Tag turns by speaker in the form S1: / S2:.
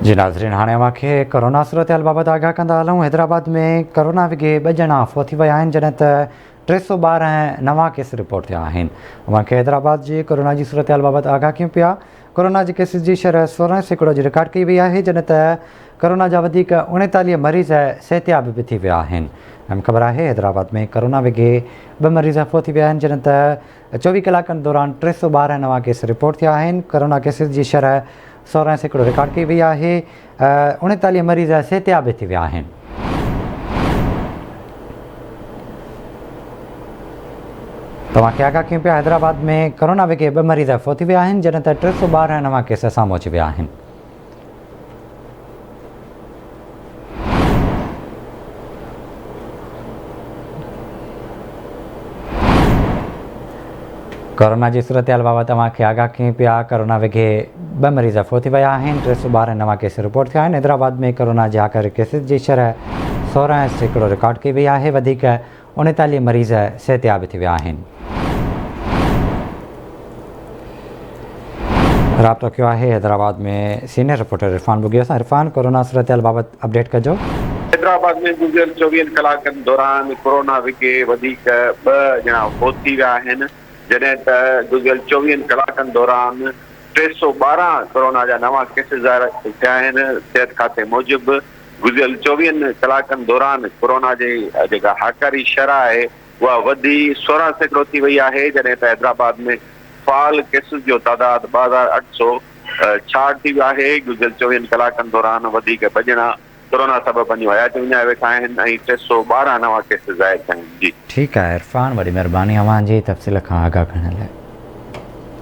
S1: जी नाज़रीन, हाणे अव्हांखे कोरोना सूरतहाल बाबति आगाह कंदा हलूं। हैदराबाद में कोरोना विघे 2 ॼणा फ़ौत थी विया आहिनि, जॾहिं त 312 नवां केस रिपोर्ट थिया आहिनि। अव्हांखे हैदराबाद जी कोरोना जी सूरतहाल बाबति आगाह कयूं पिया। कोरोना जे केसिस जी शरह 16% जी रिकॉर्ड कई वई आहे, जॾहिं त कोरोना जा वधीक 39 मरीज़ सिहतयाब बि थी विया आहिनि। अहम ख़बर आहे, हैदराबाद में कोरोना विघे 2 मरीज़ फ़ौत थी विया आहिनि, जॾहिं त 24 कलाकनि दौरान 312 नवां केस रिपोर्ट थिया आहिनि। कोरोना केसिस जी शरह 16% रिकॉर्ड कई वई आहे। 39 मरीज़ सिहतयाब थी विया आहिनि। तव्हांखे आगाह कयूं पिया, हैदराबाद में कोरोना विघे 2 मरीज़ फ़ौत थी विया आहिनि, जॾहिं त 312 नवां केस साम्हूं अची विया आहिनि। कोरोना जी सूरतहाल बाबति तव्हांखे आगाह कयूं पिया। कोरोना विघे 2 मरीज़ फ़ौत थी विया आहिनि, 312 नवां केस रिपोर्ट थिया आहिनि। हैदराबाद में कोरोना जे आख़िरी केसिस जी शरह 16% रिकॉर्ड कई वई आहे। वधीक 39 मरीज़ सिहतयाब थी विया आहिनि। राब्तो कयो आहे हैदराबाद में सीनियर रिपोर्टर इरफान बुगिया सां। इरफान, कोरोना सूरतहाल बाबति अपडेट कजो।
S2: हैदराबाद में गुज़िरियल 24 कलाकनि दौरान कोरोना विघे वधीक 2 ॼणा फ़ौत थी विया आहिनि, जॾहिं त गुज़िरियल 24 कलाकनि दौरान 312 कोरोना जा नवां केसिस थिया आहिनि। सिहत खाते मूजिबि गुज़िरियल 24 कलाकनि दौरान कोरोना जी जेका हाकारी शरह आहे उहा वधी 16% थी वई आहे, जॾहिं त हैदराबाद में फ़ाल केसिस जो तादाद 2866 थी वियो आहे। गुज़िरियल 24 कलाकनि दौरान वधीक 2 ॼणा कोरोना सबबि पंहिंजूं हयातियूं विञाए वेठा आहिनि ऐं 312 नवां केसिस ज़ाहिर थिया आहिनि। जी
S1: ठीकु आहे इरफान, वॾी महिरबानी अव्हांजी तफ़सील खां आगाह करण लाइ।